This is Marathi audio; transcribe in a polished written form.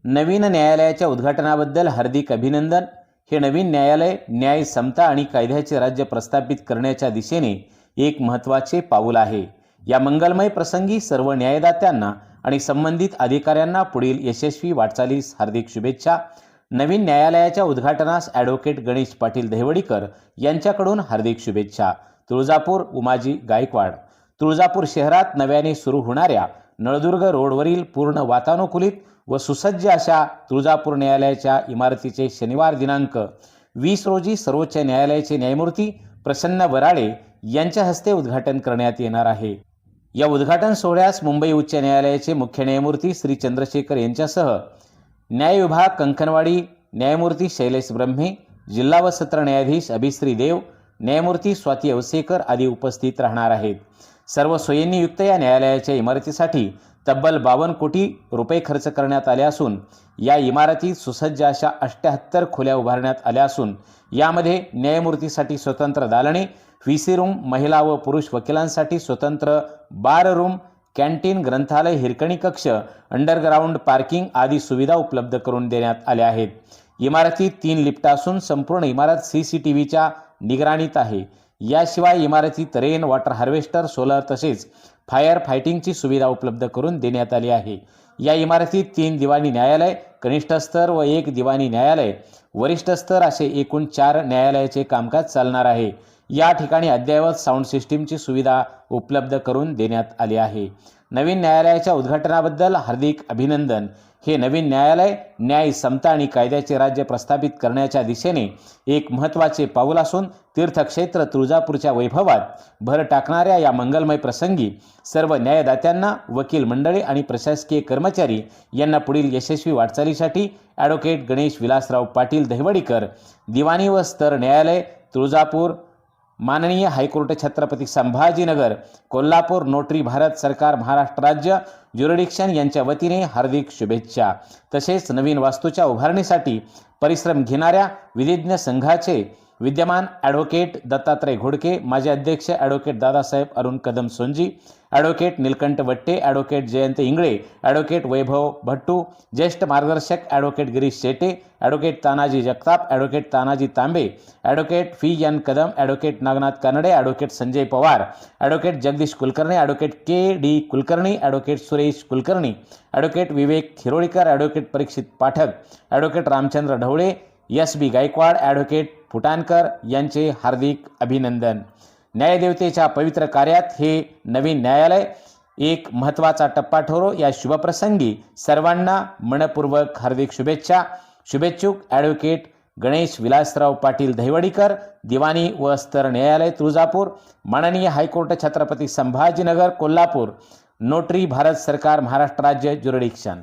नवीन न्यायालयाच्या उद्घाटनाबद्दल हार्दिक अभिनंदन। हे नवीन न्यायालय न्याय, समता आणि कायद्याचे राज्य प्रस्थापित करण्याच्या दिशेने एक महत्त्वाचे पाऊल आहे। या मंगलमय प्रसंगी सर्व न्यायदात्यांना आणि संबंधित अधिकाऱ्यांना पुढील यशस्वी वाटचालीस हार्दिक शुभेच्छा। नवीन न्यायालयाच्या उद्घाटनास ॲडव्होकेट गणेश पाटील दहिवडीकर यांच्याकडून हार्दिक शुभेच्छा। तुळजापूर, उमाजी गायकवाड। तुळजापूर शहरात नव्याने सुरू होणाऱ्या नळदुर्ग रोडवरील पूर्ण वातानुकूलित व सुसज्ज अशा तुळजापूर न्यायालयाच्या इमारतीचे शनिवार दिनांक 20 रोजी सर्वोच्च न्यायालयाचे न्यायमूर्ती प्रसन्न वराळे यांच्या हस्ते उद्घाटन करण्यात येणार आहे। या उद्घाटन सोहळ्यास मुंबई उच्च न्यायालयाचे मुख्य न्यायमूर्ती श्री चंद्रशेखर यांच्यासह न्याय विभाग कंकणवाडी न्यायमूर्ती शैलेश ब्रह्मे, जिल्हा व सत्र न्यायाधीश अभिश्री देव, न्यायमूर्ती स्वाती अवसेकर आदी उपस्थित राहणार आहेत। सर्व सोयींनी युक्त या न्यायालयाच्या इमारतीसाठी तब्बल 52 कोटी रुपये खर्च करण्यात आले असून या इमारतीत सुसज्ज अशा 78 खोल्या उभारण्यात आल्या असून यामध्ये न्यायमूर्तीसाठी स्वतंत्र दालने, व्हीसी रूम, महिला व पुरुष वकिलांसाठी स्वतंत्र बार रूम, कॅन्टीन, ग्रंथालय, हिरकणी कक्ष, अंडरग्राउंड पार्किंग आदी सुविधा उपलब्ध करून देण्यात आल्या आहेत। इमारतीत 3 लिफ्ट असून संपूर्ण इमारत CCTVच्या निगराणीत आहे। याशिवाय इमारतीत रेन वॉटर हार्वेस्टर, सोलर तसेच फायर फायटिंगची सुविधा उपलब्ध करून देण्यात आली आहे। या इमारतीत 3 दिवाणी न्यायालय, कनिष्ठ स्तर व 1 दिवाणी न्यायालय, वरिष्ठ स्तर असे एकूण 4 न्यायालयाचे कामकाज चालणार आहे। या ठिकाणी अद्ययावत साऊंड सिस्टीमची सुविधा उपलब्ध करून देण्यात आली आहे। नवीन न्यायालयाच्या उद्घाटनाबद्दल हार्दिक अभिनंदन। हे नवीन न्यायालय न्याय, समता आणि कायद्याचे राज्य प्रस्थापित करण्याच्या दिशेने एक महत्त्वाचे पाऊल असून तीर्थक्षेत्र तुळजापूरच्या वैभवात भर टाकणाऱ्या या मंगलमय प्रसंगी सर्व न्यायदात्यांना, वकील मंडळी आणि प्रशासकीय कर्मचारी यांना पुढील यशस्वी वाटचालीसाठी ॲडव्होकेट गणेश विलासराव पाटील दहिवडीकर, दिवाणी व स्तर न्यायालय तुळजापूर, माननीय हायकोर्ट छत्रपती संभाजीनगर, कोल्हापूर, नोटरी भारत सरकार महाराष्ट्र राज्य ज्युरिडिक्शन यांच्या वतीने हार्दिक शुभेच्छा। तसेच नवीन वास्तूच्या उभारणीसाठी परिश्रम घेणाऱ्या विधिज्ञ संघाचे विद्यमान ॲडव्होकेट दत्तात्रय घोडके, माजी अध्यक्ष advocate Dadasaheb Arun Kadam Sonji, advocate Nilkanth Watte, advocate Jayant Ingale, advocate Vaibhav Bhattu, ज्येष्ठ मार्गदर्शक advocate Girish Shete, advocate Tanaji Jagtap, advocate Tanaji Tambe, advocate FN Kadam, advocate Nagnath Kanade, advocate Sanjay Pawar, advocate Jagdish Kulkarni, advocate KD Kulkarni, advocate Suresh Kulkarni, advocate Vivek Hirolikar, advocate Parikshit Pathak, advocate Ramchandra Dhawale, SB Gaikwad, advocate Phutankar यांचे हार्दिक अभिनंदन। न्यायदेवतेच्या पवित्र कार्यात हे नवीन न्यायालय एक महत्त्वाचा टप्पा ठरो। या शुभप्रसंगी सर्वांना मनपूर्वक हार्दिक शुभेच्छा। शुभेच्छुक ॲडव्होकेट गणेश विलासराव पाटील दहिवडीकर, दिवाणी व स्तर न्यायालय तुळजापूर, माननीय हायकोर्ट छत्रपती संभाजीनगर कोल्हापूर, नोटरी भारत सरकार महाराष्ट्र राज्य ज्युरिडिक्शन।